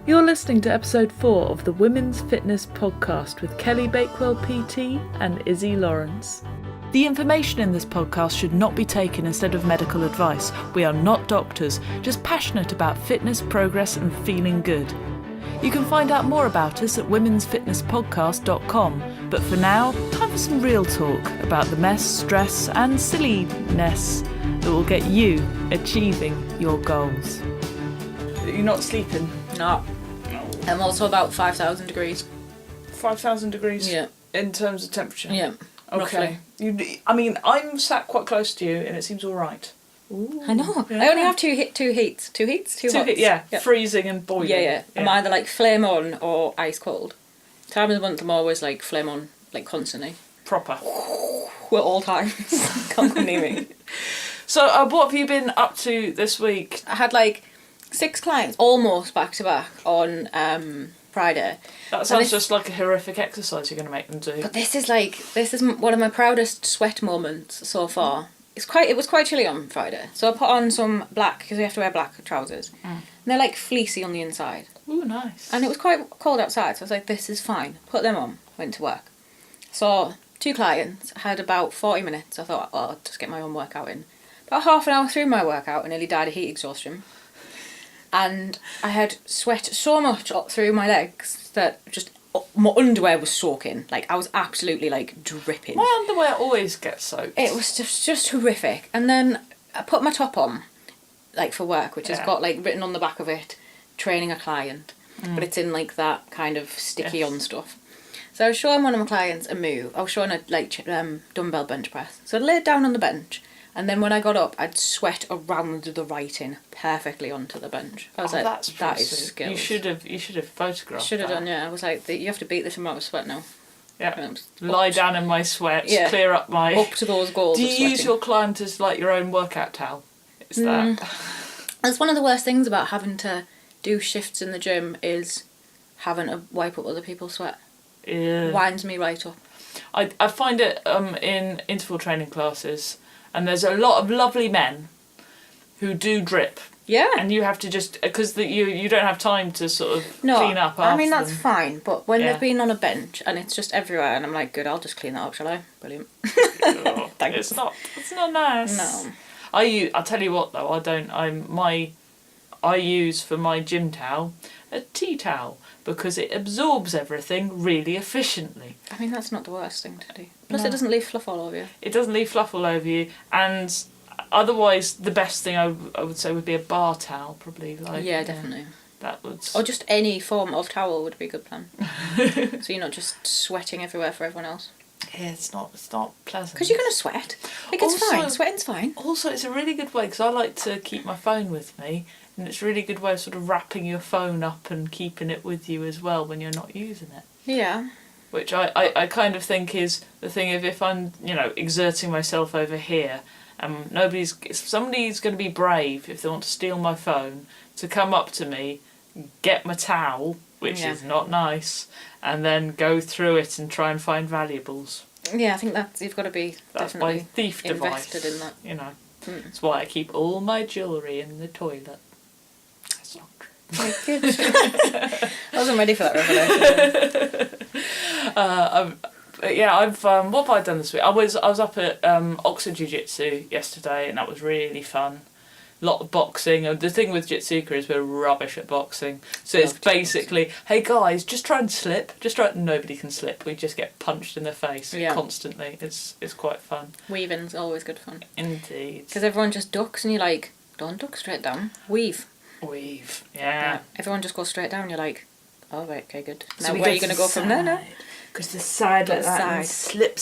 You're listening to episode 4 of the Women's Fitness Podcast with Kelly Bakewell PT and Iszi Lawrence. The information in this podcast should not be taken instead of medical advice. We are not doctors, just passionate about fitness, progress and feeling good. You can find out more about us at womensfitnesspodcast.com, but for now, time for some real talk about the mess, stress and silliness that will get you achieving your goals. You're not sleeping? No. I'm also about 5,000 degrees. 5,000 degrees? Yeah. In terms of temperature? Yeah. Okay. I'm sat quite close to you and it seems alright. I know. Yeah. I only have two heats. Two hots? Yeah. Yep. Freezing and boiling. Yeah. I'm either like flame on or ice cold. Time of the month I'm always like flame on, like constantly. Proper. At all times. Can't come near me. So what have you been up to this week? I had like 6 clients almost back to back on Friday. That sounds just like a horrific exercise you're going to make them do. But this is one of my proudest sweat moments so far. It was quite chilly on Friday, so I put on some black, because we have to wear black trousers, and they're like fleecy on the inside. Ooh, nice. And it was quite cold outside, so I was like, this is fine. Put them on, went to work. So 2 clients, I had about 40 minutes. I thought, well, I'll just get my own workout in. About half an hour through my workout, I nearly died of heat exhaustion. And I had sweat so much through my legs that just my underwear was soaking. Like, I was absolutely, like, dripping. My underwear always gets soaked. It was just horrific. And then I put my top on, like, for work, which has got, like, written on the back of it, training a client. But it's in, like, that kind of sticky-on stuff. So I was showing one of my clients a move. I was showing a, like, dumbbell bench press. So I laid down on the bench. And then when I got up, I'd sweat around the writing perfectly onto the bench. I was like, that is skills. You should have photographed Should have done, yeah. I was like, you have to beat this amount of sweat now. Yeah. Lie down in my sweat, clear up my... Up to those goals. Do you use your client as like your own workout towel? Is that... That's one of the worst things about having to do shifts in the gym is having to wipe up other people's sweat. Yeah. Winds me right up. I find it in interval training classes... And there's a lot of lovely men who do drip. Yeah. And you have to just... Because you don't have time to sort of clean up after I mean, that's them. fine. But when they've been on a bench and it's just everywhere and I'm like, good, I'll just clean that up, shall I? Brilliant. Oh, Thanks. It's not nice. No. I'll tell you what, though. I use for my gym towel a tea towel because it absorbs everything really efficiently. I mean, that's not the worst thing to do. Plus, it doesn't leave fluff all over you. It doesn't leave fluff all over you, and otherwise, the best thing I would say would be a bar towel, probably. Yeah, definitely. That would. Or just any form of towel would be a good plan. So you're not just sweating everywhere for everyone else. Yeah, it's not pleasant. Because you're going to sweat. Like, it's fine. Sweating's fine. Also, it's a really good way, because I like to keep my phone with me, and it's a really good way of sort of wrapping your phone up and keeping it with you as well when you're not using it. Yeah. Which I kind of think is the thing of if I'm, exerting myself over here, somebody's going to be brave if they want to steal my phone, to come up to me, get my towel, which is not nice, and then go through it and try and find valuables. Yeah, I think you've got to be definitely my thief invested device, in that. That's why I keep all my jewellery in the toilet. That's not true. Very good. I wasn't ready for that revelation. What have I done this week? I was up at Oxford Jiu-Jitsu yesterday, and that was really fun. A lot of boxing. The thing with Jitsuka is we're rubbish at boxing. So it's basically, hey guys, just try and slip. Nobody can slip. We just get punched in the face constantly. It's quite fun. Weaving's always good fun. Indeed. Because everyone just ducks and you're like, don't duck straight down. Weave. Yeah. Everyone just goes straight down. You're like, oh right, okay, good. So now where are you going to go from there now? Because the side like that and slip.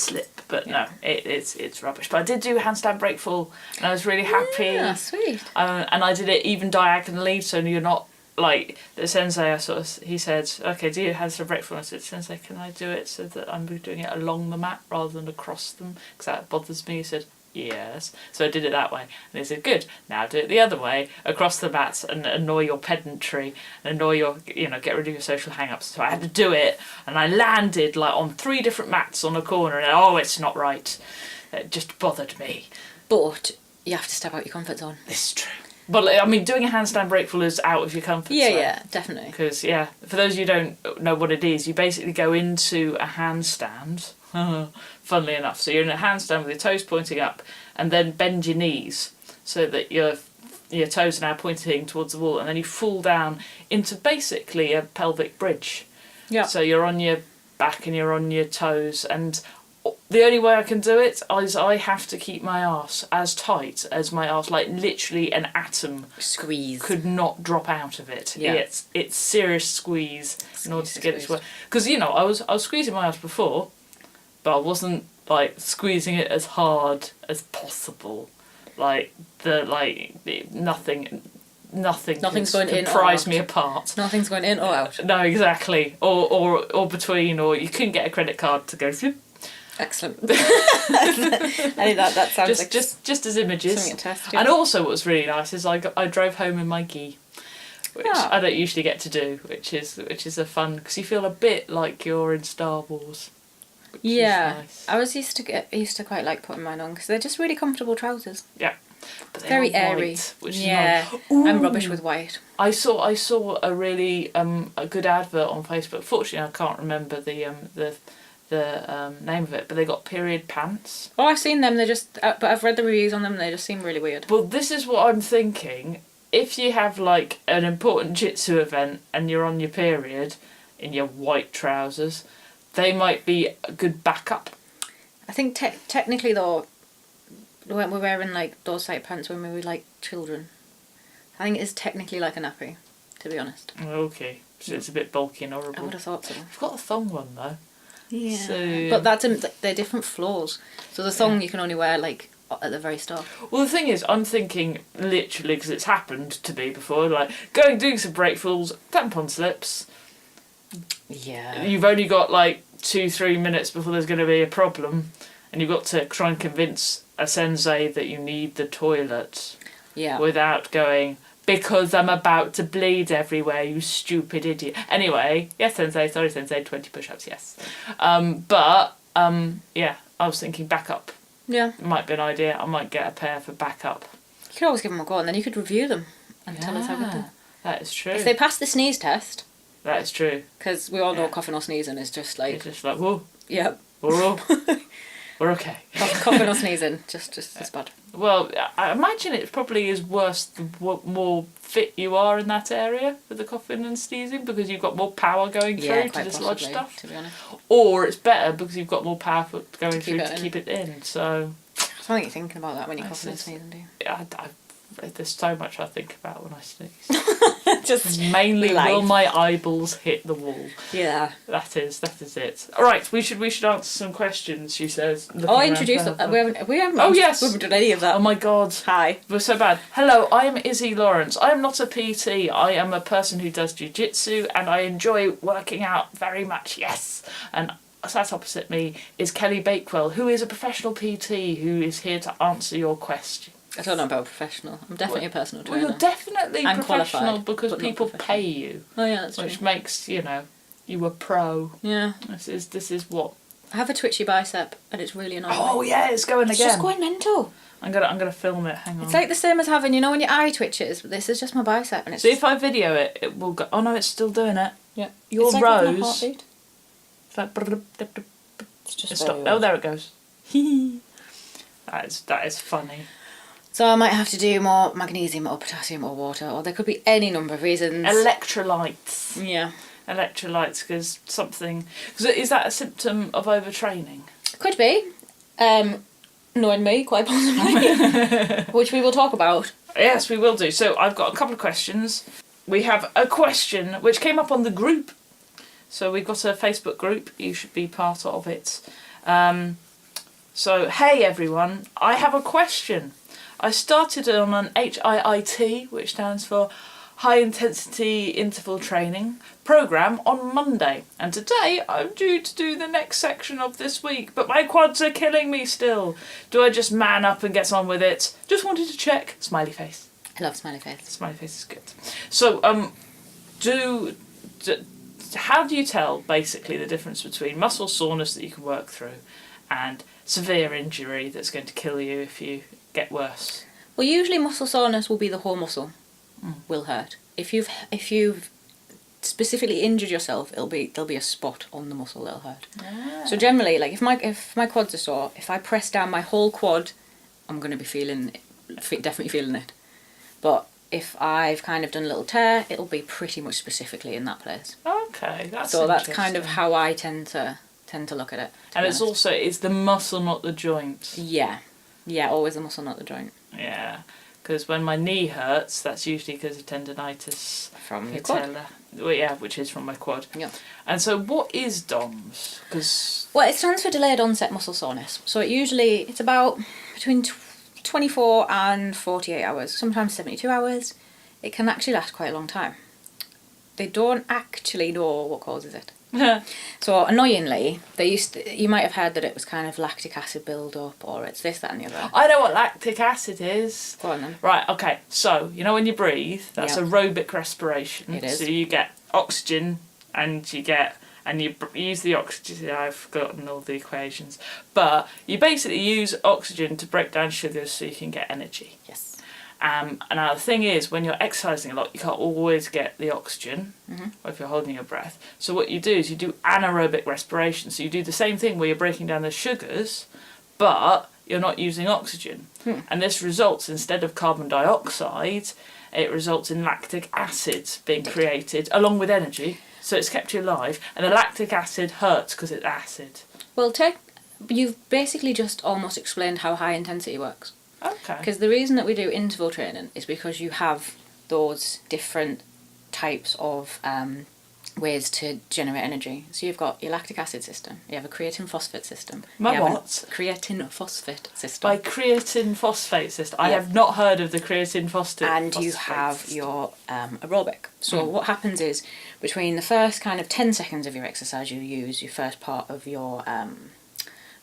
But no, it's rubbish. But I did do handstand break fall, and I was really happy. Yeah, sweet. And I did it even diagonally, so you're not like the sensei. He said, "Okay, do your handstand break fall." And I said, "Sensei, can I do it so that I'm doing it along the mat rather than across them? Because that bothers me." He said, "Yes." So I did it that way, and he said, "Good. Now do it the other way, across the mats, and annoy your pedantry, and annoy your, get rid of your social hang-ups." So I had to do it, and I landed like on 3 different mats on a corner, and it's not right. It just bothered me. But you have to step out your comfort zone. This is true. But I mean, doing a handstand breakful is out of your comfort zone. Yeah, definitely. Because, for those of you who don't know what it is, you basically go into a handstand, funnily enough. So you're in a handstand with your toes pointing up, and then bend your knees so that your toes are now pointing towards the wall, and then you fall down into basically a pelvic bridge. Yeah. So you're on your back and you're on your toes, and the only way I can do it is I have to keep my arse as tight as my arse, like literally an atom Squeeze. could not drop out of it. Yeah. It's serious squeeze in order to get it to work. Because I was squeezing my arse before, but I wasn't like squeezing it as hard as possible. Nothing's going in or prise out. me apart. Nothing's going in or out. No, exactly. Or between, or you couldn't get a credit card to go through. Excellent. I think that sounds just as images. something to test. And also, what was really nice is I drove home in my gi, which I don't usually get to do, which is a fun, because you feel a bit like you're in Star Wars. Yeah, Nice. I used to quite like putting mine on because they're just really comfortable trousers. Yeah. But they Very are airy. white, which is Yeah, nice. I'm Ooh. rubbish with white. I saw a really a good advert on Facebook. Fortunately, I can't remember the name of it, but they got period pants. Oh, I've seen them. They're just, but I've read the reviews on them. And they just seem really weird. Well, this is what I'm thinking. If you have like an important jitsu event and you're on your period in your white trousers, they might be a good backup. I think technically though, when we're wearing like those type pants when we were like children, I think it is technically like a nappy, to be honest. Okay, so it's a bit bulky and I horrible. would have thought so. I've got the thong one though. Yeah. So, But they're different floors. So the thong you can only wear like at the very start. well, the thing is, I'm thinking literally, because it's happened to me before, like doing some breakfalls, tampon slips. Yeah. You've only got like 2-3 minutes before there's going to be a problem, and you've got to try and convince a sensei that you need the toilet Yeah. without going, because I'm about to bleed everywhere, you stupid idiot. Anyway, yes, sensei, sorry, sensei, 20 push-ups, yes. Yeah, I was thinking backup Yeah. might be an idea. I might get a pair for backup. You could always give them a go and then you could review them and tell us how good they're. That is true. If they pass the sneeze test, That is true. because we all know coughing or sneezing is just like, It's just like, whoa, yep, whoa, we're okay. coughing or sneezing, just as bad. Well, I imagine it probably is worse the more fit you are in that area with the coughing and sneezing, because you've got more power going through to quite dislodge possibly, stuff. to be honest. Or it's better because you've got more power going keep through it to in. keep it in. So I don't think you're thinking about that when you're This coughing and is- sneezing, do you? there's so much I think about when I sneeze. Just Mainly, life. will my eyeballs hit the wall? yeah. That is it. All right, we should answer some questions. She says. looking Oh, I around introduced for them. her We haven't. Oh, yes. We haven't done any of that. Oh my God. Hi. We're so bad. Hello, I am Izzy Lawrence. I am not a PT. I am a person who does jiu-jitsu and I enjoy working out very much, yes. And sat opposite me is Kelly Bakewell, who is a professional PT who is here to answer your question. I don't know about professional. I'm definitely a personal Well, trainer. you're definitely I'm professional qualified, because but not people professional. pay you, Oh yeah, that's which true. makes, you a pro. Yeah. This is what. I have a twitchy bicep and it's really annoying. Oh yeah, it's going It's again. just going mental. I'm gonna film it. Hang on. It's like the same as having, when your eye twitches, but this is just my bicep and it's See, if I video it, it will go. Oh no, it's still doing it. yeah. Your it's like having a rose. heartbeat. It's like. It's just It very stopped. weird. Oh, there it goes. That is funny. So I might have to do more magnesium or potassium or water, or there could be any number of reasons. Electrolytes. Yeah. Electrolytes, because something. Because is that a symptom of overtraining? Could be. Knowing me, quite possibly. Which we will talk about. Yes, we will do. So I've got a couple of questions. We have a question which came up on the group. So we've got a Facebook group. You should be part of it. So, hey everyone, I have a question. I started on an HIIT, which stands for High Intensity Interval Training, program on Monday. And today I'm due to do the next section of this week, but my quads are killing me still. Do I just man up and get on with it? Just wanted to check. Smiley face. I love smiley face. Smiley face is good. So, how do you tell, basically, the difference between muscle soreness that you can work through and severe injury that's going to kill you if you get worse? Well, usually muscle soreness will be the whole muscle will hurt. If you've specifically injured yourself, there'll be a spot on the muscle that'll hurt. Ah. So generally, like if my quads are sore, if I press down my whole quad, I'm going to be definitely feeling it. But if I've kind of done a little tear, it'll be pretty much specifically in that place. Okay, that's so that's kind of interesting. how I tend to look at it. And it's the muscle, not the joint. Yeah, always the muscle, not the joint. Yeah, because when my knee hurts, that's usually because of tendonitis From your quad. patella. Well, yeah, which is from my quad. Yeah. And so, what is DOMS? Because Well, it stands for delayed onset muscle soreness. So it's about between 24 and 48 hours, sometimes 72 hours. It can actually last quite a long time. They don't actually know what causes it. So annoyingly, you might have heard that it was kind of lactic acid build-up, or it's this, that and the other. I know what lactic acid is. Go on then. Right, okay, so, you know when you breathe, that's Yep. aerobic respiration. It is. So you get oxygen and you use the oxygen, I've forgotten all the equations, but you basically use oxygen to break down sugars so you can get energy. Yes. And now the thing is, when you're exercising a lot, you can't always get the oxygen, or if you're holding your breath. So what you do is you do anaerobic respiration. So you do the same thing where you're breaking down the sugars, but you're not using oxygen. And this results, instead of carbon dioxide, it results in lactic acid being created along with energy. So it's kept you alive. And the lactic acid hurts because it's acid. Well, you've basically just almost explained how high intensity works. Okay. Because the reason that we do interval training is because you have those different types of ways to generate energy. So you've got your lactic acid system, you have a creatine phosphate system. My you have what? a creatine phosphate system. By creatine phosphate system. I Yeah. have not heard of the creatine phosphate. And you have your aerobic. So what happens is, between the first kind of 10 seconds of your exercise, you use your first part of your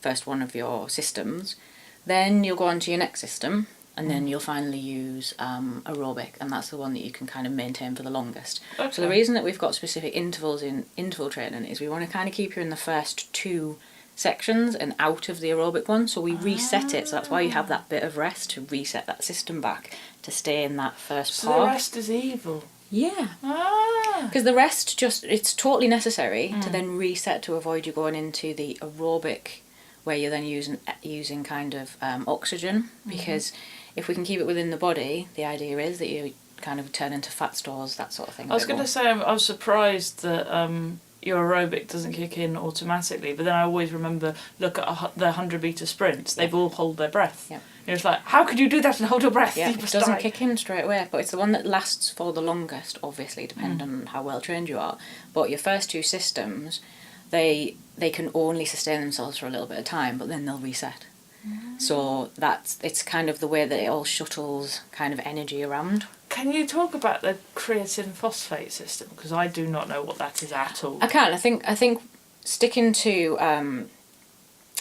first one of your systems. Then you'll go on to your next system, and then you'll finally use aerobic, and that's the one that you can kind of maintain for the longest. Okay. So the reason that we've got specific intervals in interval training is we want to kind of keep you in the first two sections and out of the aerobic one, so we reset it. So that's why you have that bit of rest to reset that system back to stay in that first So part. the rest is evil. Yeah. Ah. Because the rest it's totally necessary to then reset to avoid you going into the aerobic, where you're then using kind of oxygen, because if we can keep it within the body, the idea is that you kind of turn into fat stores, that sort of thing. I was going to say, I was surprised that your aerobic doesn't kick in automatically, but then I always remember, look at the 100-metre sprints, they've all hold their breath. Yeah. You're just like, how could you do that and hold your breath? Yeah, You it must doesn't die. kick in straight away, but it's the one that lasts for the longest, obviously, depending on how well trained you are. But your first two systems, they can only sustain themselves for a little bit of time, but then they'll reset. So it's kind of the way that it all shuttles kind of energy around. Can you talk about the creatine phosphate system? Because I do not know what that is at all. I can. I think sticking to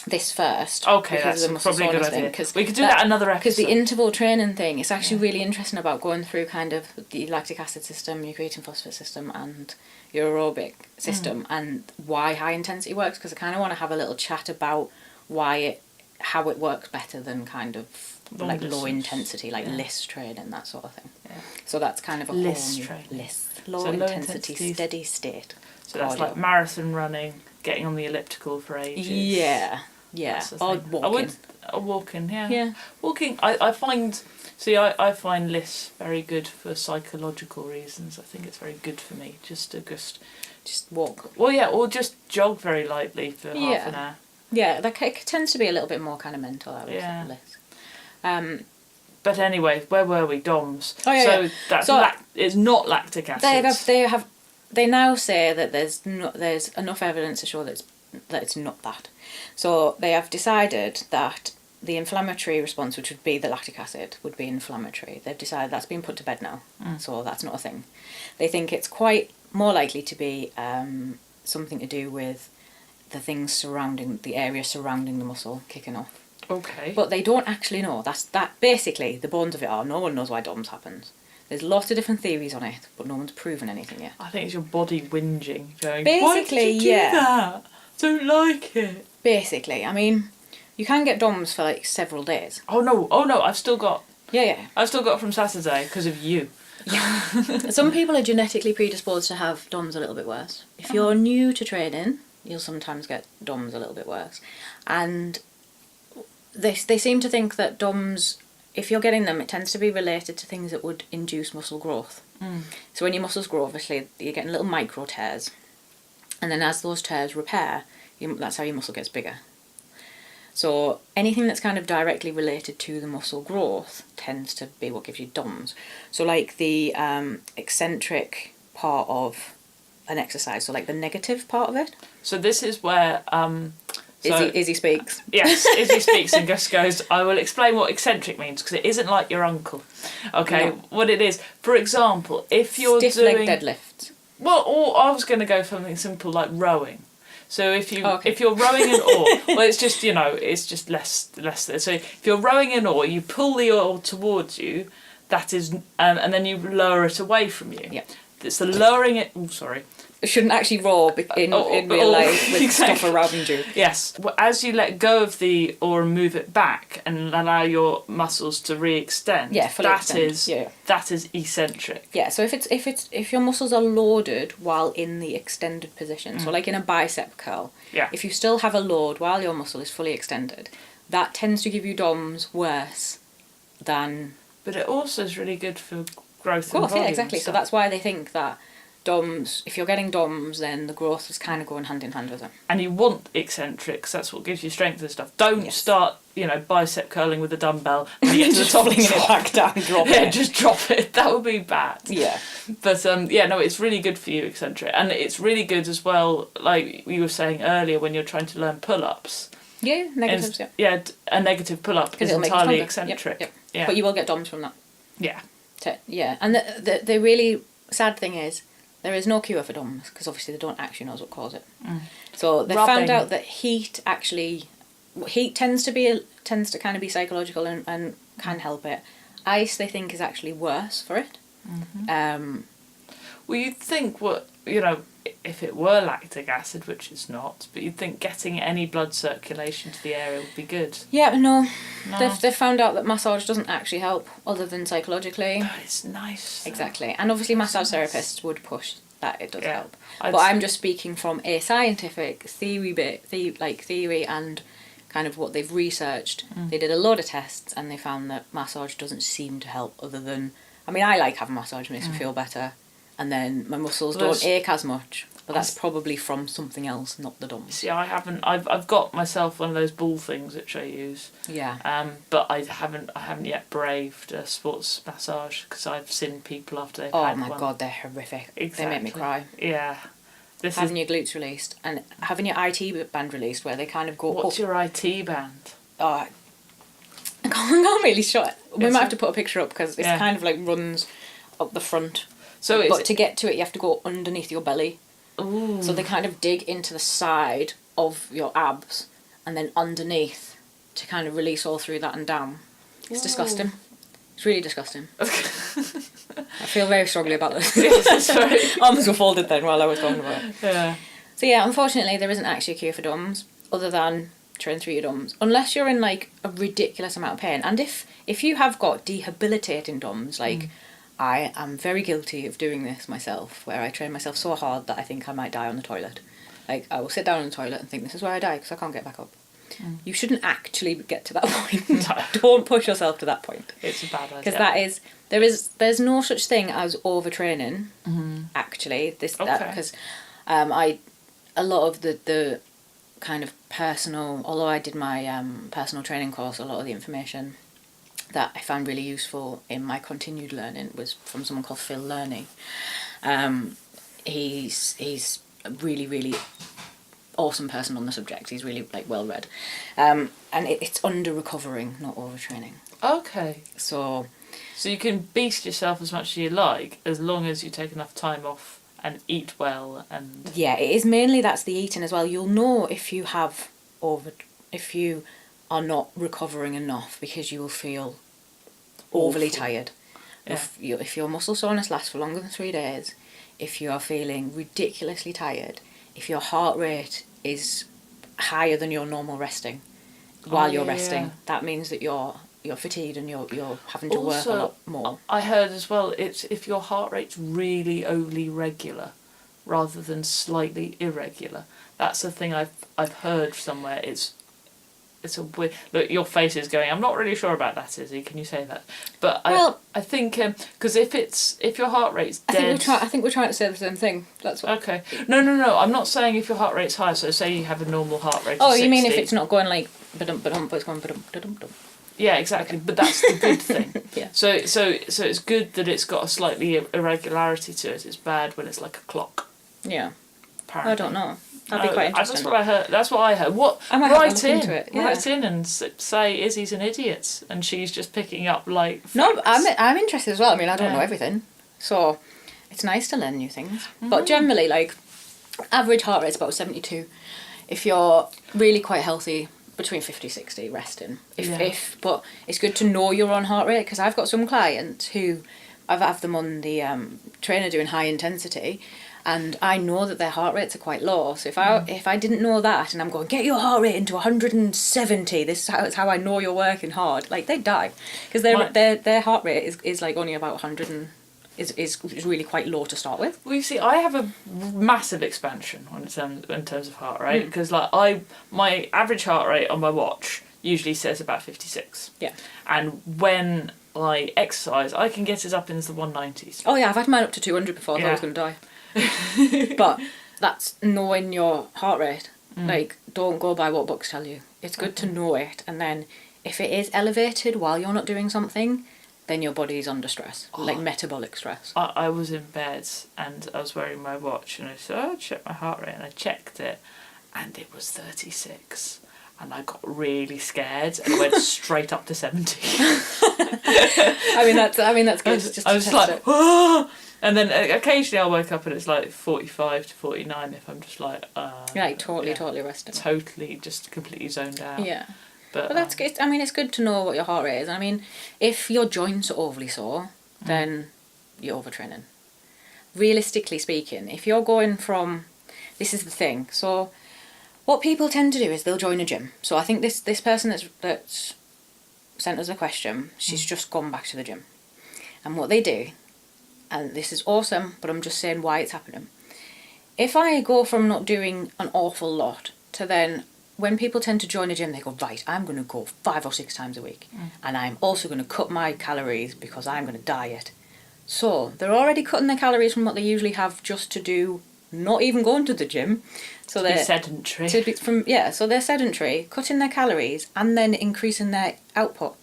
this first. Okay, because that's of the muscle probably a good soreness idea. thing, We could do that another because episode. the interval training thing is actually really interesting about going through kind of the lactic acid system, your creatine phosphate system, and your aerobic system, and why high intensity works. Because I kind of want to have a little chat about how it works better than kind of Long like low distance. intensity, like LISS training, that sort of thing. Yeah. So that's kind of a LISS whole new training. LISS, low So low intensity, intensity- steady state. So that's cardio. like marathon running, getting on the elliptical for ages. Yeah, That's the or thing. walking. Walking, yeah. Yeah. Walking, I find... See, I find LISS very good for psychological reasons. I think it's very good for me, just. Just walk. Well, yeah, or just jog very lightly for half an hour. Yeah, it tends to be a little bit more kind of mental, I would Yeah. say. But anyway, where were we? DOMS. Oh, yeah, so yeah. that's So- it's not lactic acid. They now say that there's enough evidence to show that it's not that. So they have decided that the inflammatory response, which would be the lactic acid, would be inflammatory. They've decided that's been put to bed now, so that's not a thing. They think it's quite more likely to be something to do with the things surrounding the area surrounding the muscle kicking off. Okay. But they don't actually know. That basically the bones of it are. No one knows why DOMS happens. There's lots of different theories on it, but no one's proven anything yet. I think it's your body whinging, going, Basically, why did you do yeah. that? Don't like it. Basically, I mean, you can get DOMS for like several days. Oh no, I've still got Yeah. I've still got it from Saturday because of you. Some people are genetically predisposed to have DOMs a little bit worse. If you're new to training, you'll sometimes get DOMs a little bit worse. And they seem to think that DOMs, if you're getting them, it tends to be related to things that would induce muscle growth. So when your muscles grow, obviously, you're getting little micro tears. And then as those tears repair, that's how your muscle gets bigger. So anything that's kind of directly related to the muscle growth tends to be what gives you DOMs. So like the eccentric part of an exercise, so like the negative part of it. So this is where... Izzy speaks. Yes, Izzy speaks and just goes, I will explain what eccentric means, because it isn't like your uncle. Okay, No. What it is, for example, if you're Stiff doing... leg deadlifts. Well, or I was going to go for something simple like rowing. So if you're rowing an oar, well, it's just, it's just less. So if you're rowing an oar, you pull the oar towards you, that is, and then you lower it away from you. Yeah. It's the lowering it. Oh, sorry. It shouldn't actually roar in real life with exactly. stuff around you. Yes. As you let go of the oar and move it back and allow your muscles to re-extend, that is eccentric. Yeah. So if your muscles are loaded while in the extended position, so like in a bicep curl, if you still have a load while your muscle is fully extended, that tends to give you DOMs worse than. But it also is really good for growth. Of course, yeah, exactly. So that's why they think that DOMs, if you're getting DOMs, then the growth is kind of going hand in hand with it. And you want eccentrics, that's what gives you strength and stuff. Don't start, bicep curling with a dumbbell and you get to the top and it back down, drop it. Yeah, just drop it. That would be bad. Yeah. But, it's really good for you, eccentric. And it's really good as well, like we were saying earlier, when you're trying to learn pull-ups. Yeah, negatives, Yeah, a negative pull-up is entirely eccentric. Yep. Yeah. But you will get DOMs from that. Yeah. Yeah, and the really sad thing is, there is no cure for DOMs, because obviously they don't actually know what cause it. So they found out that heat tends to kind of be psychological and can help it. Ice, they think, is actually worse for it. Well, you'd think if it were lactic acid, which it's not, but you'd think getting any blood circulation to the area would be good. Yeah, no. They've found out that massage doesn't actually help, other than psychologically. But it's nice. Exactly. And obviously massage therapists would push that it does help. But I'm just speaking from a scientific theory and kind of what they've researched. They did a load of tests and they found that massage doesn't seem to help, other than... I mean, I like having massage, it makes me feel better. And then my muscles don't ache as much. But that's probably from something else, not the DOMs. See, I haven't. I've got myself one of those ball things which I use. Yeah. But I haven't yet braved a sports massage, because I've seen people after they've had one. Oh my god, they're horrific. Exactly. They make me cry. Yeah. Having your glutes released and having your IT band released, where they kind of go What's up. your IT band? Oh, I can't really show it. We might have to put a picture up, because it kind of like runs up the front. But to get to it, you have to go underneath your belly. Ooh. So they kind of dig into the side of your abs and then underneath to kind of release all through that and down. It's disgusting. It's really disgusting. I feel very strongly about this. Yes, Arms were folded then while I was talking about it. Yeah. So yeah, unfortunately there isn't actually a cure for DOMs, other than train through your DOMs. Unless you're in like a ridiculous amount of pain. And if you have got debilitating DOMs, like... I am very guilty of doing this myself, where I train myself so hard that I think I might die on the toilet. Like, I will sit down on the toilet and think, this is where I die, because I can't get back up. You shouldn't actually get to that point. No. Don't push yourself to that point. It's a bad idea. Because there's no such thing as overtraining, actually. Because a lot of the kind of personal, although I did my personal training course, a lot of the information that I found really useful in my continued learning was from someone called Phil Learning. He's a really, really awesome person on the subject. He's really well read, and it's under recovering, not overtraining. Okay. So you can beast yourself as much as you like, as long as you take enough time off and eat well. And yeah, it is mainly that's the eating as well. You'll know if you are not recovering enough, because you will feel overly tired. Yeah. If your muscle soreness lasts for longer than 3 days, if you are feeling ridiculously tired, if your heart rate is higher than your normal resting while you're resting, that means that you're you're fatigued and you're having to work a lot more. I heard as well, it's if your heart rate's really overly regular rather than slightly irregular. That's the thing I've heard somewhere. It's a weird... Look, your face is going, I'm not really sure about that, Izzy. Can you say that? But I think... Because if your heart rate's dead... I think we're trying to say the same thing. That's what... Okay. No. I'm not saying if your heart rate's high. So say you have a normal heart rate of 60. You mean if it's not going like... Ba-dum-ba-dum, it's going ba-dum-ba-dum-ba-dum. Yeah, exactly. Okay. But that's the good thing. Yeah. So it's good that it's got a slightly irregularity to it. It's bad when it's like a clock. Yeah. Apparently. I don't know. That'd be quite interesting. That's what I heard. That's what I heard. I might write in. Into it. Yeah. Write in and say Izzy's an idiot, and she's just picking up like. Facts. No, I'm interested as well. I mean, I don't know everything, so it's nice to learn new things. Mm-hmm. But generally, like, average heart rate's about 72. If you're really quite healthy, between 50, 60, resting. But it's good to know your own heart rate, because I've got some clients who I've had them on the trainer doing high intensity. And I know that their heart rates are quite low. So if I didn't know that, and I'm going, get your heart rate into 170, this is how I know you're working hard, like, they'd die. Because their heart rate is like only about 100 and is really quite low to start with. Well, you see, I have a massive expansion in terms of heart rate, because like my average heart rate on my watch usually says about 56. Yeah. And when I exercise, I can get it up into the 190s. Oh yeah, I've had mine up to 200 before. I thought I was going to die. But that's knowing your heart rate. Like, don't go by what books tell you. It's good to know it, and then if it is elevated while you're not doing something, then your body's under stress, like metabolic stress. I was in bed and I was wearing my watch, and I said, I'll check my heart rate, and I checked it, and it was 36. And I got really scared and went straight up to 70. I mean that's good. I was like, oh! And then occasionally I'll wake up and it's like 45 to 49 if I'm just like... You're like totally resting. Totally, just completely zoned out. Yeah. But that's good. I mean, it's good to know what your heart rate is. I mean, if your joints are overly sore, then you're overtraining. Realistically speaking, if you're going from... This is the thing. So what people tend to do is they'll join a gym. So I think this person that's sent us a question, she's just gone back to the gym. And what they do... And this is awesome, but I'm just saying why it's happening. If I go from not doing an awful lot to then, when people tend to join a gym, they go, right, I'm going to go 5 or 6 times a week. And I'm also going to cut my calories because I'm going to diet. So they're already cutting their calories from what they usually have just to do, not even going to the gym. So they're sedentary. So they're sedentary, cutting their calories and then increasing their output.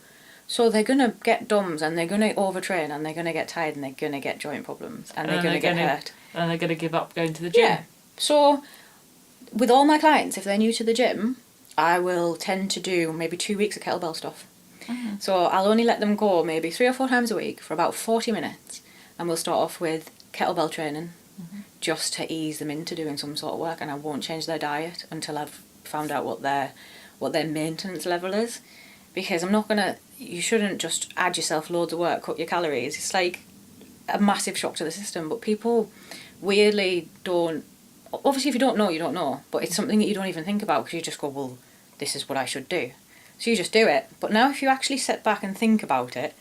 So they're going to get DOMs, and they're going to overtrain, and they're going to get tired, and they're going to get joint problems, and they're going to get hurt. And they're going to give up going to the gym. Yeah. So with all my clients, if they're new to the gym, I will tend to do maybe 2 weeks of kettlebell stuff. Mm-hmm. So I'll only let them go maybe 3 or 4 times a week for about 40 minutes, and we'll start off with kettlebell training, just to ease them into doing some sort of work, and I won't change their diet until I've found out what their maintenance level is. Because you shouldn't just add yourself loads of work, cut your calories. It's like a massive shock to the system. But people weirdly don't... Obviously, if you don't know, you don't know. But it's something that you don't even think about, because you just go, well, this is what I should do. So you just do it. But now if you actually sit back and think about it,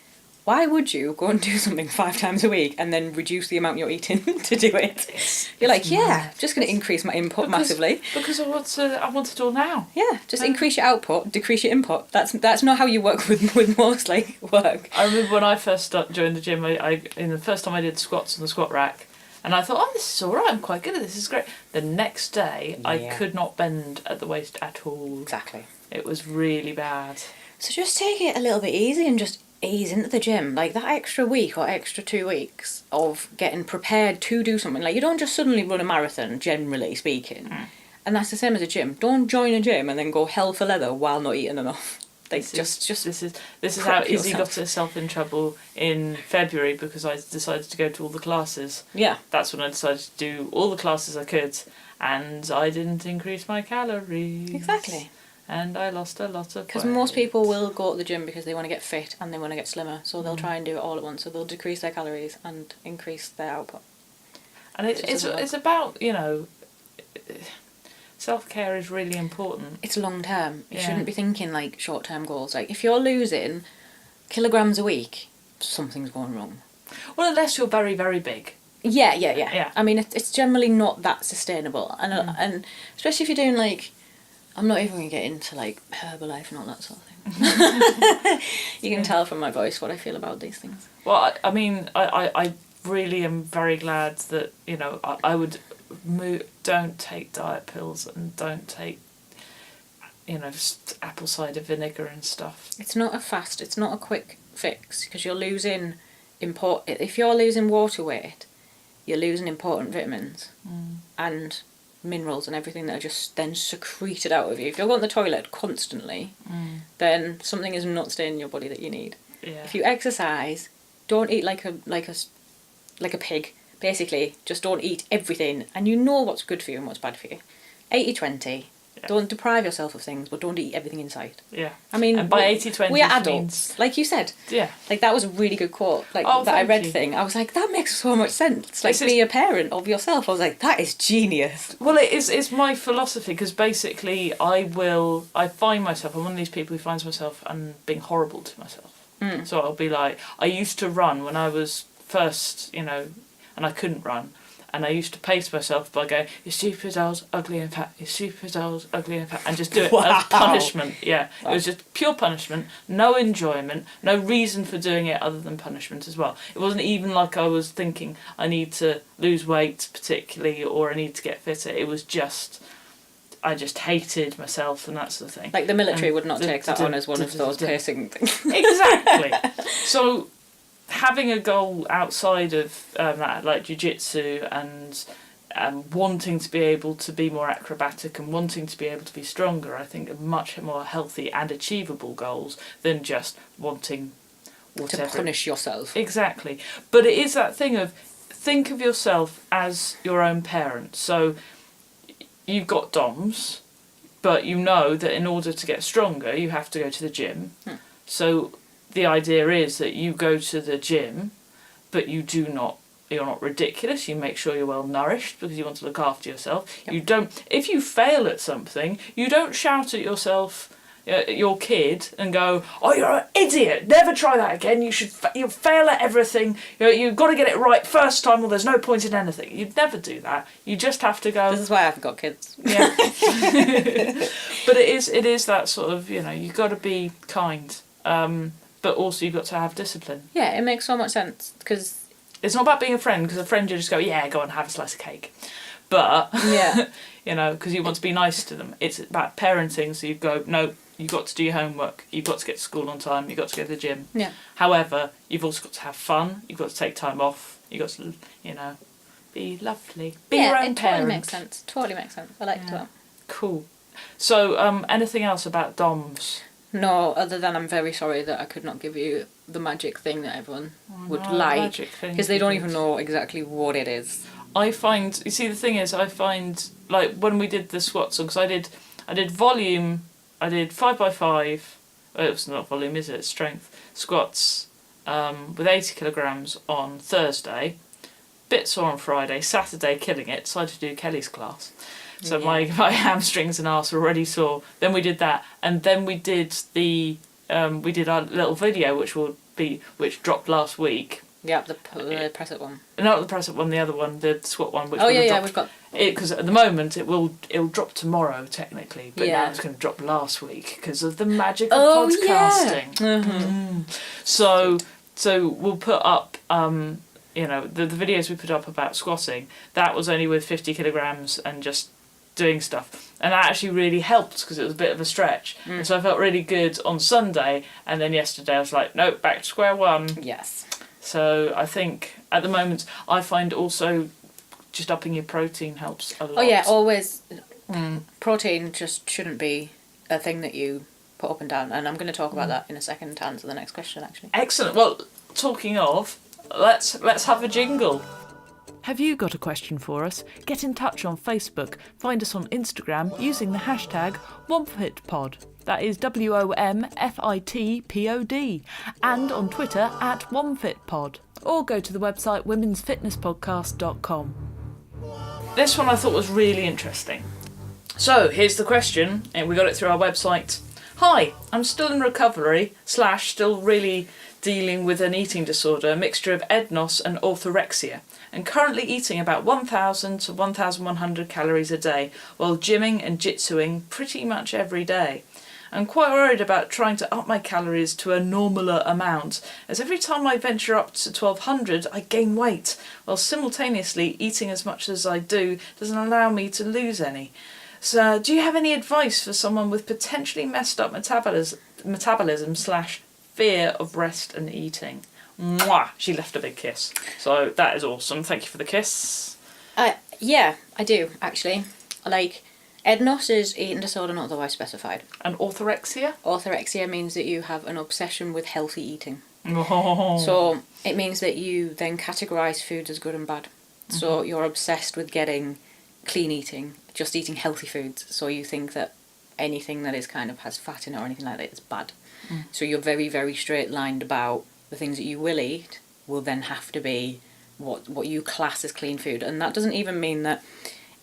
why would you go and do something 5 times a week and then reduce the amount you're eating to do it? You're like, just going to increase my input massively. Because I want to do it now. Yeah, just increase your output, decrease your input. That's not how you work with most like work. I remember when I first joined the gym, in the first time I did squats on the squat rack, and I thought, this is all right, I'm quite good at this, this is great. The next day, I could not bend at the waist at all. Exactly. It was really bad. So just take it a little bit easy and just ease into the gym. Like, that extra week or extra 2 weeks of getting prepared to do something. Like, you don't just suddenly run a marathon, generally speaking. And that's the same as a gym. Don't join a gym and then go hell for leather while not eating enough. Like, this is how Izzy got herself in trouble in February, because I decided to go to all the classes. Yeah. That's when I decided to do all the classes I could, and I didn't increase my calories. Exactly. And I lost a lot of weight. Because most people will go to the gym because they want to get fit and they want to get slimmer, so they'll try and do it all at once. So they'll decrease their calories and increase their output. And it's about, self-care is really important. It's long term. You shouldn't be thinking like short-term goals. Like, if you're losing kilograms a week, something's going wrong. Well, unless you're very, very big. Yeah. I mean, it's generally not that sustainable. And especially if you're doing, like, I'm not even going to get into, like, Herbalife and all that sort of thing. You can tell from my voice what I feel about these things. Well, I mean, I really am very glad that, I would don't take diet pills and don't take, apple cider vinegar and stuff. It's not a quick fix, because you're losing if you're losing water weight, you're losing important vitamins and minerals and everything that are just then secreted out of you. If you're going to the toilet constantly, then something is not staying in your body that you need. Yeah. If you exercise, don't eat like a pig. Basically, just don't eat everything, and you know what's good for you and what's bad for you. 80-20. Yeah. Don't deprive yourself of things, but don't eat everything in sight. Yeah. I mean, and by 80-20, we are adults, like you said. Yeah. Like, that was a really good quote. Like, that I read thing. I was like, that makes so much sense. Like, be a parent of yourself. I was like, that is genius. Well, it's my philosophy, because basically I find myself, I'm one of these people who finds myself being horrible to myself. So I'll be like, I used to run when I was first, and I couldn't run. And I used to pace myself by going, you're stupid, I was ugly and fat, you're stupid, I was ugly and fat, and just do it as punishment. Yeah, it was just pure punishment, no enjoyment, no reason for doing it other than punishment as well. It wasn't even like I was thinking I need to lose weight particularly, or I need to get fitter. It was just, I just hated myself and that sort of thing. Like, the military would not take that on as one of those pacing things. Exactly. So having a goal outside of that, like jiu-jitsu, and wanting to be able to be more acrobatic and wanting to be able to be stronger, I think are much more healthy and achievable goals than just wanting whatever. To punish yourself. Exactly. But it is that thing of, think of yourself as your own parent. So you've got DOMs, but you know that in order to get stronger, you have to go to the gym. So the idea is that you go to the gym, but you're not ridiculous. You make sure you're well nourished because you want to look after yourself. Yep. You don't, if you fail at something, you don't shout at yourself, your kid, and go, "Oh, you're an idiot! Never try that again. You'll fail at everything. You've got to get it right first time, or there's no point in anything." You'd never do that. You just have to go. This is why I haven't got kids. Yeah. But it is that sort of, you've got to be kind. But also you've got to have discipline. Yeah, it makes so much sense, because it's not about being a friend, because a friend you just go, yeah, go and have a slice of cake. But, because you want to be nice to them. It's about parenting, so you go, no, you've got to do your homework, you've got to get to school on time, you've got to go to the gym. Yeah. However, you've also got to have fun, you've got to take time off, you've got to, be lovely. Be your own parent. Totally makes sense. I like that. Cool. So, anything else about DOMs? No, other than I'm very sorry that I could not give you the magic thing that everyone would like, because they don't even know exactly what it is. I find, you see, the thing is, like, when we did the squats, because I did volume, I did 5x5, it was not volume, is it? It's strength, squats, with 80 kilograms on Thursday, bit sore on Friday, Saturday killing it, decided to do Kelly's class. So my hamstrings and arse were already sore. Then we did that, and then we did our little video, which dropped last week. Yeah, the press-up one. Not the press-up one, the other one, the squat one. Which we've got it, because at the moment it'll drop tomorrow technically, but now it's going to drop last week because of the magic of podcasting. Yeah. Mm-hmm. So we'll put up the videos we put up about squatting. That was only with 50 kilograms and just doing stuff, and that actually really helped because it was a bit of a stretch. And so I felt really good on Sunday, and then yesterday I was like, nope, back to square one. Yes. So I think at the moment I find also just upping your protein helps a lot. Oh yeah, always. Protein just shouldn't be a thing that you put up and down, and I'm going to talk about that in a second to answer the next question actually. Excellent. Well, talking of, let's have a jingle. Have you got a question for us? Get in touch on Facebook. Find us on Instagram using the hashtag WOMFITPod. That is WOMFITPOD. And on Twitter at WOMFITPod. Or go to the website womensfitnesspodcast.com. This one I thought was really interesting. So here's the question, and we got it through our website. Hi, I'm still in recovery / still really dealing with an eating disorder, a mixture of EDNOS and orthorexia, and currently eating about 1,000 to 1,100 calories a day while gymming and jitsuing pretty much every day. I'm quite worried about trying to up my calories to a normaler amount, as every time I venture up to 1,200 I gain weight, while simultaneously eating as much as I do doesn't allow me to lose any. So do you have any advice for someone with potentially messed up metabolism / fear of rest and eating? Mwah! She left a big kiss. So that is awesome. Thank you for the kiss. Yeah, I do, actually. Like, EDNOS is eating disorder not otherwise specified. And orthorexia? Orthorexia means that you have an obsession with healthy eating. Oh. So it means that you then categorise foods as good and bad. So you're obsessed with getting clean eating, just eating healthy foods. So you think that anything that is kind of has fat in it or anything like that is bad. So you're very, very straight lined about the things that you will eat will then have to be what you class as clean food. And that doesn't even mean that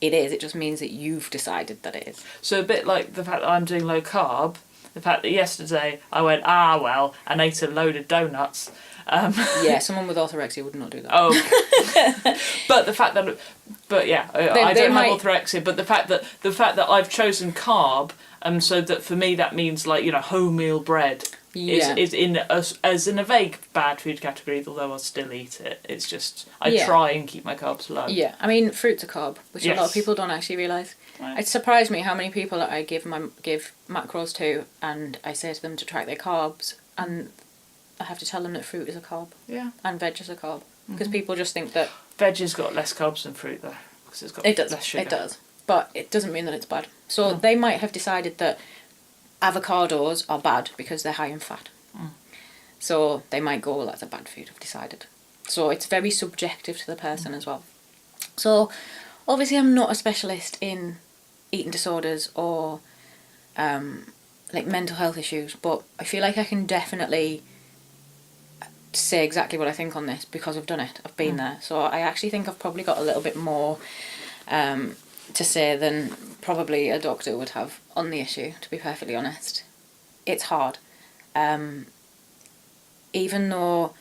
it is, it just means that you've decided that it is. So a bit like the fact that I'm doing low carb, the fact that yesterday I went, and ate a load of donuts. Yeah, someone with orthorexia would not do that. Oh, okay. But the fact that, I don't have orthorexia. But the fact that I've chosen carb, so that for me that means like wholemeal bread is in as in a vague bad food category. Although I'll still eat it. It's just I try and keep my carbs low. Yeah, I mean fruit's a carb, which a lot of people don't actually realise. Right. It surprised me how many people that I give macros to, and I say to them to track their carbs, and I have to tell them that fruit is a carb. Yeah. And veg is a carb. Because people just think that... Veg has got less carbs than fruit, though. Because it's got less sugar. It does. But it doesn't mean that it's bad. So they might have decided that avocados are bad because they're high in fat. So they might go, well, that's a bad food, I've decided. So it's very subjective to the person as well. So obviously I'm not a specialist in eating disorders or like mental health issues, but I feel like I can definitely say exactly what I think on this because I've done it. I've been there. So I actually think I've probably got a little bit more to say than probably a doctor would have on the issue, to be perfectly honest. It's hard. Even though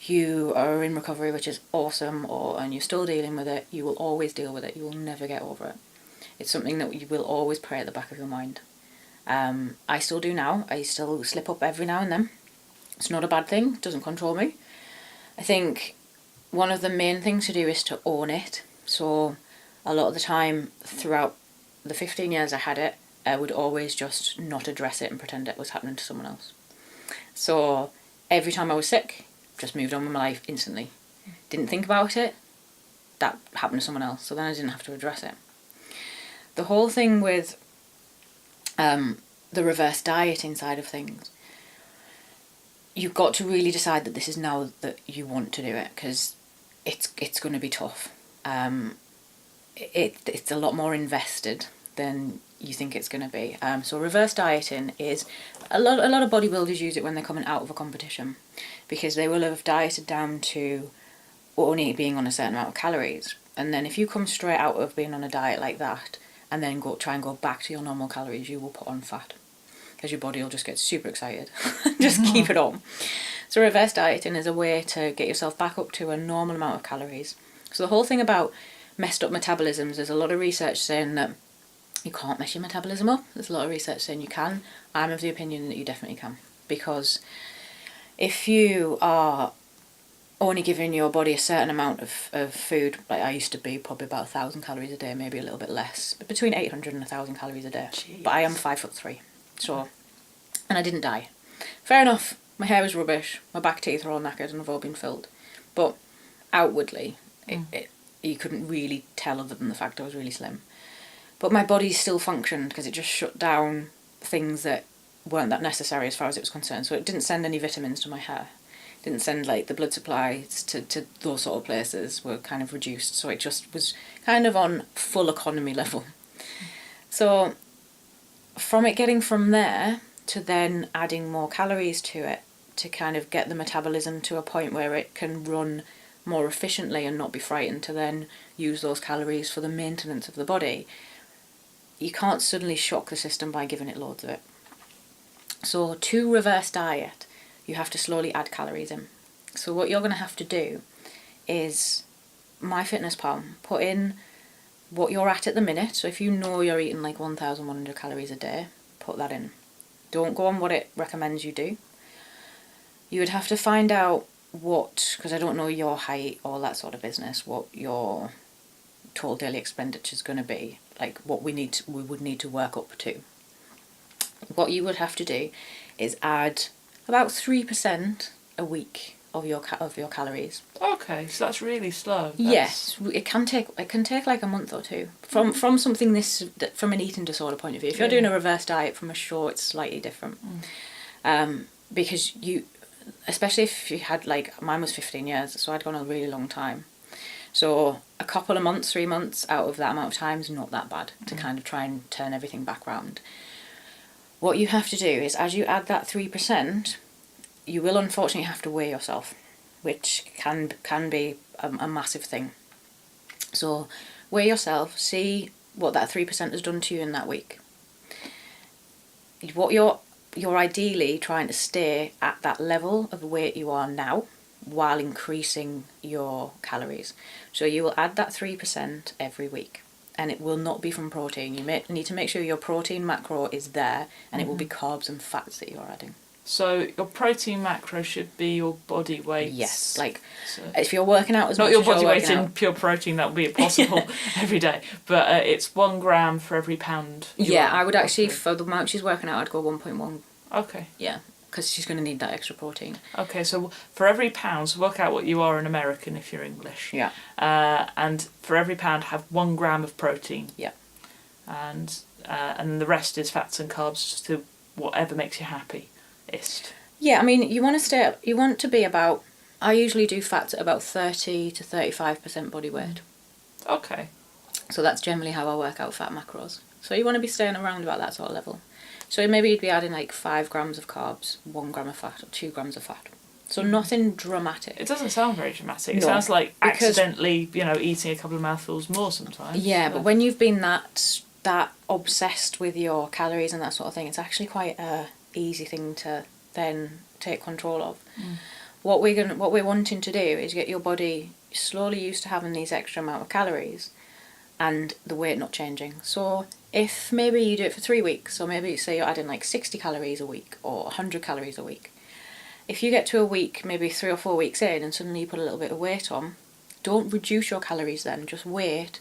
you are in recovery, which is awesome, and you're still dealing with it, you will always deal with it. You will never get over it. It's something that you will always pray at the back of your mind. I still do now. I still slip up every now and then. It's not a bad thing. It doesn't control me. I think one of the main things to do is to own it. So a lot of the time throughout the 15 years I had it, I would always just not address it and pretend it was happening to someone else. So every time I was sick, just moved on with my life instantly. Didn't think about it. That happened to someone else. So then I didn't have to address it. The whole thing with the reverse dieting side of things, you've got to really decide that this is now that you want to do it, because it's going to be tough. It's a lot more invested than you think it's going to be. So reverse dieting is a lot of bodybuilders use it when they're coming out of a competition, because they will have dieted down to only being on a certain amount of calories, and then if you come straight out of being on a diet like that and then try and go back to your normal calories, you will put on fat. Because your body will just get super excited. Just keep it on. So reverse dieting is a way to get yourself back up to a normal amount of calories. So the whole thing about messed up metabolisms, there's a lot of research saying that you can't mess your metabolism up. There's a lot of research saying you can. I'm of the opinion that you definitely can. Because if you are only giving your body a certain amount of food, like I used to be probably about 1,000 calories a day, maybe a little bit less, but between 800 and 1,000 calories a day. Jeez. But I am 5'3". So, and I didn't die. Fair enough, my hair was rubbish, my back teeth are all knackered and have all been filled. But outwardly, you couldn't really tell other than the fact I was really slim. But my body still functioned because it just shut down things that weren't that necessary as far as it was concerned. So it didn't send any vitamins to my hair. It didn't send like the blood supplies to those sort of places were kind of reduced. So it just was kind of on full economy level. So from it getting from there to then adding more calories to it to kind of get the metabolism to a point where it can run more efficiently and not be frightened to then use those calories for the maintenance of the body, you can't suddenly shock the system by giving it loads of it. So to reverse diet, you have to slowly add calories in. So what you're going to have to do is MyFitnessPal, put in what you're at the minute. So if you know you're eating like 1,100 calories a day, put that in. Don't go on what it recommends you do. You would have to find out what, because I don't know your height or that sort of business, what your total daily expenditure is going to be, like what we would need to work up to. What you would have to do is add about 3% a week of your calories. Okay, so that's really slow. Yes, it can take like a month or two from something from an eating disorder point of view. If you're doing a reverse diet from a show, it's slightly different. Because you, especially if you had, like, mine was 15 years, so I'd gone a really long time. So a couple of months, 3 months out of that amount of time is not that bad to kind of try and turn everything back round. What you have to do is, as you add that 3%, you will unfortunately have to weigh yourself, which can be a massive thing. So weigh yourself, see what that 3% has done to you in that week. What you're ideally trying to stay at that level of weight you are now while increasing your calories. So you will add that 3% every week. And it will not be from protein. You need to make sure your protein macro is there, and it will be carbs and fats that you're adding. So your protein macro should be your body weight. Yes, like if you're working out as much as you're working out. Not your body weight in pure protein, that would be impossible every day. But it's 1 gram for every pound. I would actually, for the amount she's working out, I'd go 1.1. Okay. Yeah, because she's going to need that extra protein. Okay, so for every pound, so work out what you are in American if you're English. Yeah. And for every pound, have 1 gram of protein. Yeah. And the rest is fats and carbs, just to whatever makes you happy. Yeah, I mean, you want to be about, I usually do fats at about 30 to 35% body weight. Okay. So that's generally how I work out fat macros. So you want to be staying around about that sort of level. So maybe you'd be adding like 5 grams of carbs, 1 gram of fat, or 2 grams of fat. So nothing dramatic. It doesn't sound very dramatic. It sounds like accidentally, eating a couple of mouthfuls more sometimes. Yeah, but when you've been that obsessed with your calories and that sort of thing, it's actually quite a easy thing to then take control of. What we're wanting to do is get your body slowly used to having these extra amount of calories and the weight not changing. So if maybe you do it for 3 weeks, or maybe say you're adding like 60 calories a week or 100 calories a week, if you get to a week, maybe 3 or 4 weeks in, and suddenly you put a little bit of weight on, don't reduce your calories then, just wait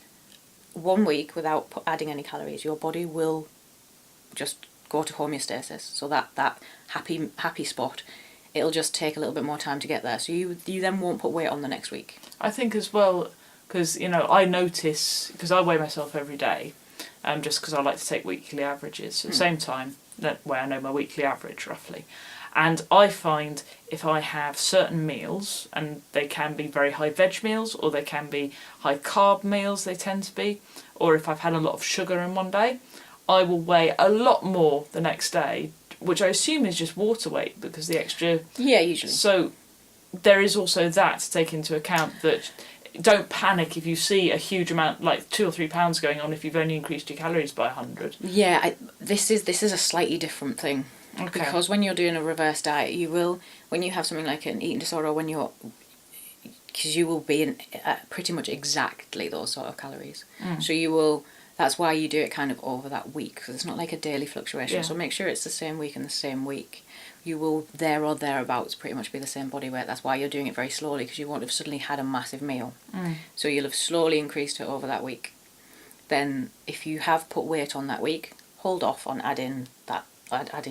1 week without adding any calories. Your body will just go to homeostasis, so that happy spot, it'll just take a little bit more time to get there, so you then won't put weight on the next week. I think as well, because I notice, because I weigh myself every day, just because I like to take weekly averages at the same time, that way I know my weekly average roughly. And I find if I have certain meals, and they can be very high veg meals, or they can be high carb meals, they tend to be, or if I've had a lot of sugar in one day, I will weigh a lot more the next day, which I assume is just water weight because the extra... Yeah, usually. So there is also that to take into account, that don't panic if you see a huge amount, like 2 or 3 pounds going on if you've only increased your calories by 100. Yeah, this is a slightly different thing. Okay. Because when you're doing a reverse diet, you will, when you have something like an eating disorder, because you will be in pretty much exactly those sort of calories. So you will... That's why you do it kind of over that week, because it's not like a daily fluctuation. Yeah. So make sure it's the same week and the same week. You will, there or thereabouts, pretty much be the same body weight. That's why you're doing it very slowly, because you won't have suddenly had a massive meal. So you'll have slowly increased it over that week. Then, if you have put weight on that week, hold off on adding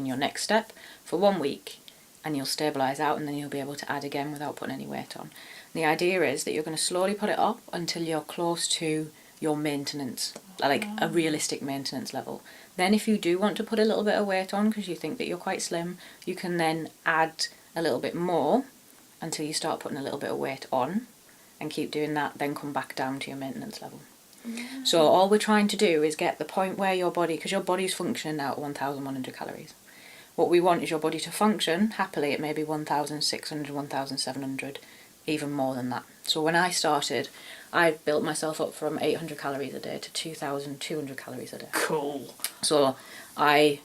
your next step for 1 week, and you'll stabilise out, and then you'll be able to add again without putting any weight on. And the idea is that you're going to slowly put it up until you're close to your maintenance, like a realistic maintenance level. Then if you do want to put a little bit of weight on because you think that you're quite slim, you can then add a little bit more until you start putting a little bit of weight on, and keep doing that, then come back down to your maintenance level. So all we're trying to do is get the point where your body, because your body's functioning now at 1,100 calories. What we want is your body to function happily at maybe 1,600, 1,700, even more than that. So when I started, I built myself up from 800 calories a day to 2,200 calories a day. Cool. So I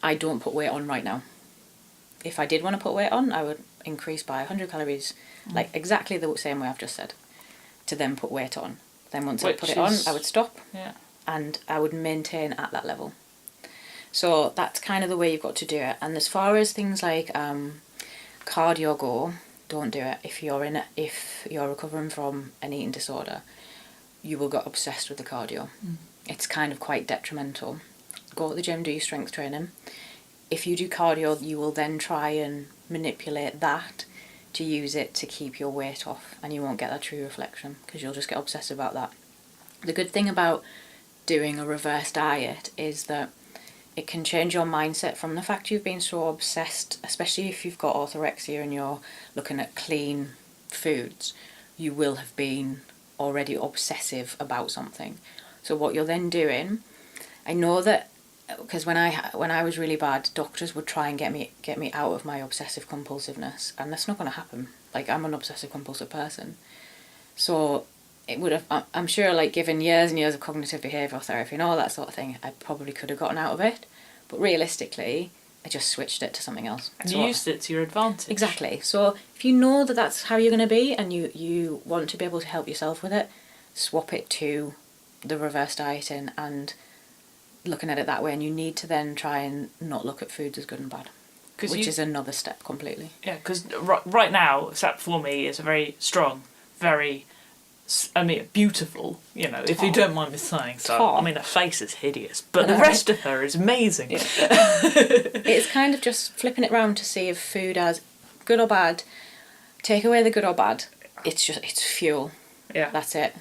I don't put weight on right now. If I did want to put weight on, I would increase by 100 calories, like exactly the same way I've just said, to then put weight on. Then once I put it on, I would stop, and I would maintain at that level. So that's kind of the way you've got to do it. And as far as things like cardio go, don't do it. If you're recovering from an eating disorder, you will get obsessed with the cardio. It's kind of quite detrimental. Go to the gym, do your strength training. If you do cardio, you will then try and manipulate that to use it to keep your weight off, and you won't get that true reflection because you'll just get obsessed about that. The good thing about doing a reverse diet is that it can change your mindset from the fact you've been so obsessed, especially if you've got orthorexia and you're looking at clean foods. You will have been already obsessive about something. So what you're then doing, I know that because when I was really bad, doctors would try and get me out of my obsessive compulsiveness, and that's not going to happen. Like, I'm an obsessive compulsive person, so it would have. I'm sure, like, given years and years of cognitive behavioural therapy and all that sort of thing, I probably could have gotten out of it. But realistically, I just switched it to something else. And you used it to your advantage. Exactly. So if you know that that's how you're going to be, and you want to be able to help yourself with it, swap it to the reverse dieting and looking at it that way. And you need to then try and not look at foods as good and bad, which is another step completely. Yeah, because right now, except for me, is a very strong, very, beautiful, if you don't mind me saying so. Her face is hideous, but the rest of her is amazing. Yeah. It's kind of just flipping it round to see if food as good or bad. Take away the good or bad. It's fuel. Yeah. That's it.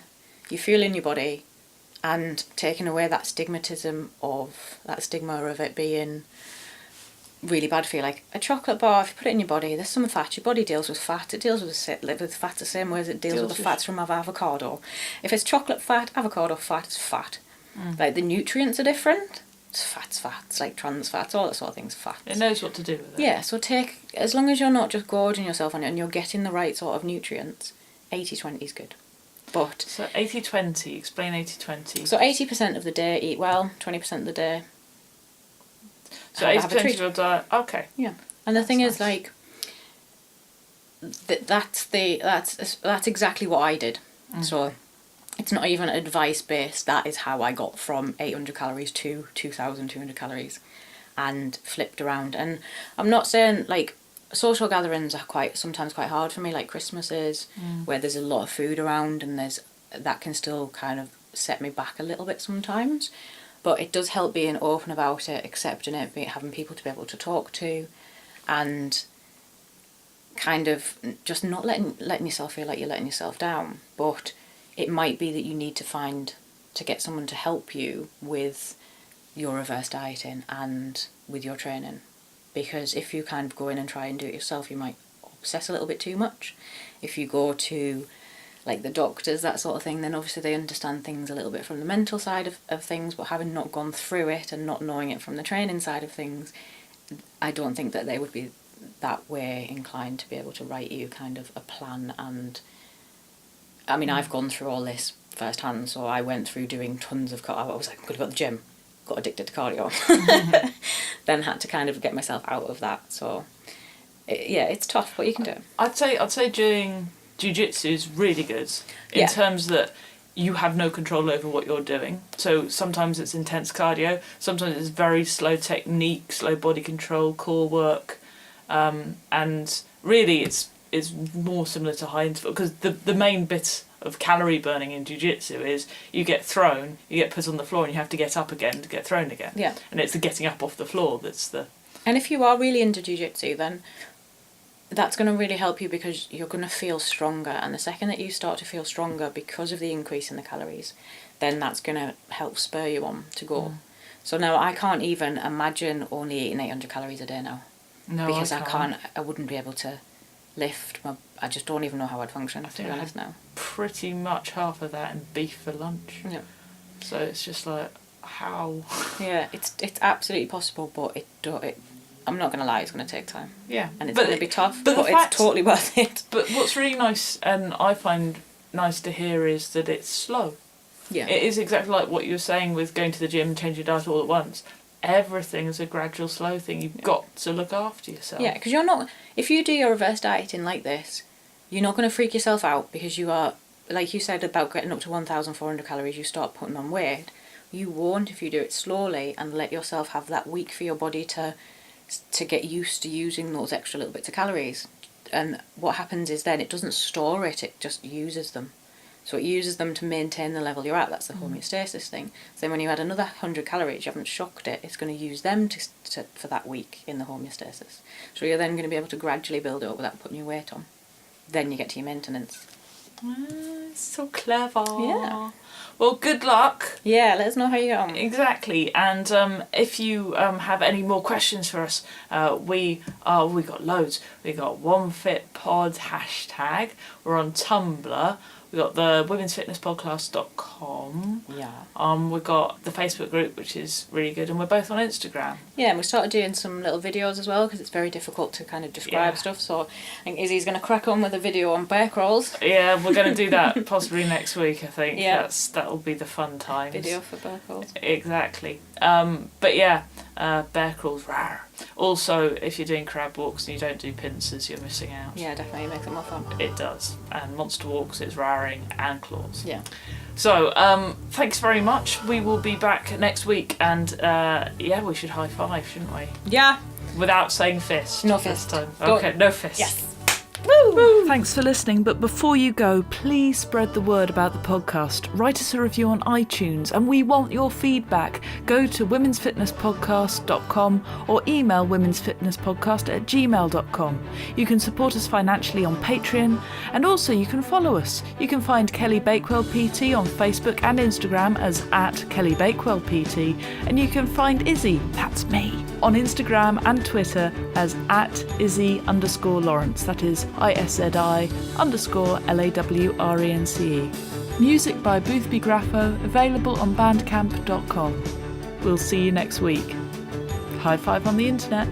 You're fueling your body, and taking away that stigma of it being really bad for you. Like a chocolate bar, if you put it in your body, there's some fat. Your body deals with fat. It deals with fat the same way as it deals with the fats from avocado. If it's chocolate fat, avocado fat, it's fat. Like, the nutrients are different. It's fats, like trans fats, all that sort of things, fats. It knows what to do with it. Yeah, so as long as you're not just gorging yourself on it and you're getting the right sort of nutrients, 80-20 is good. But so 80-20, explain 80-20. So 80% of the day eat well, 20% of the day. So 80% of your diet, okay. Yeah, and the thing is, like, that's exactly what I did. So it's not even advice based. That is how I got from 800 calories to 2,200 calories, and flipped around. And I'm not saying, like, social gatherings are sometimes quite hard for me, like Christmases, where there's a lot of food around, and that can still kind of set me back a little bit sometimes. But it does help being open about it, accepting it, having people to be able to talk to, and kind of just not letting yourself feel like you're letting yourself down. But it might be that you need to get someone to help you with your reverse dieting and with your training. Because if you kind of go in and try and do it yourself, you might obsess a little bit too much. If you go to, like, the doctors, that sort of thing, then obviously they understand things a little bit from the mental side of things, but having not gone through it and not knowing it from the training side of things, I don't think that they would be that way inclined to be able to write you kind of a plan. And I've gone through all this firsthand, so I went through doing tons of cardio. I was like, I'm going to go to the gym. Got addicted to cardio. Then had to kind of get myself out of that. So it's tough, but you can do it. I'd say doing jiu-jitsu is really good in terms that you have no control over what you're doing. So sometimes it's intense cardio, sometimes it's very slow technique, slow body control, core work, and really it's more similar to high interval, because the main bit of calorie burning in jiu-jitsu is you get thrown, you get put on the floor, and you have to get up again to get thrown again. Yeah. And it's the getting up off the floor that's the... And if you are really into jiu-jitsu, then that's going to really help you, because you're going to feel stronger. And the second that you start to feel stronger because of the increase in the calories, then that's going to help spur you on to go. So now I can't even imagine only eating 800 calories a day now. No, because I wouldn't be able to lift. I just don't even know how I'd function, to be honest now. Pretty much half of that in beef for lunch. Yeah. So it's just like, how? Yeah, it's absolutely possible, but I'm not going to lie, it's going to take time. Yeah. And it's going to be tough, but it's totally worth it. But what's really nice, and I find nice to hear, is that it's slow. Yeah. It is exactly like what you were saying with going to the gym, changing your diet all at once. everything is a gradual, slow thing. You've got to look after yourself. Yeah, because you're not, if you do your reverse dieting like this, you're not going to freak yourself out because you are, like you said about getting up to 1,400 calories, you start putting on weight. You won't if you do it slowly and let yourself have that week for your body to get used to using those extra little bits of calories. And what happens is then it doesn't store it just uses them. So it uses them to maintain the level you're at. That's the homeostasis thing. So then when you add another 100 calories, you haven't shocked it, it's going to use them for that week in the homeostasis. So you're then going to be able to gradually build it up without putting your weight on. Then you get to your maintenance. So clever. Yeah. Well, good luck. Yeah, let us know how you get on. Exactly. And if you have any more questions for us, we got loads. We got OneFitPod hashtag. We're on Tumblr. We got the womensfitnesspodcast.com. Yeah. We got the Facebook group, which is really good, and we're both on Instagram. Yeah, and we started doing some little videos as well because it's very difficult to kind of describe stuff. So I think Izzy's going to crack on with a video on bear crawls. Yeah, we're going to do that possibly next week. I think. Yeah. That'll be the fun times. Video for bear crawls. Exactly. But yeah, bear crawls, rawr. Also, if you're doing crab walks and you don't do pincers, you're missing out. Yeah, definitely makes it more fun. It does. And monster walks, it's raring and claws. Yeah. So, thanks very much. We will be back next week, and we should high five, shouldn't we? Yeah. Without saying fist. No fist. This time. Okay, no fist. Yes. Woo! Thanks for listening, but before you go, please spread the word about the podcast. Write us a review on iTunes, and we want your feedback. Go to womensfitnesspodcast.com or email womensfitnesspodcast@gmail.com. You can support us financially on Patreon, and also you can follow us. You can find Kelly Bakewell PT on Facebook and Instagram as @KellyBakewellPT, and you can find Izzy, that's me, on Instagram and Twitter as @Izzy_Lawrence. That is ISZI_LAWRENCE. Music by Boothby Grapho, available on bandcamp.com. We'll see you next week. High five on the internet.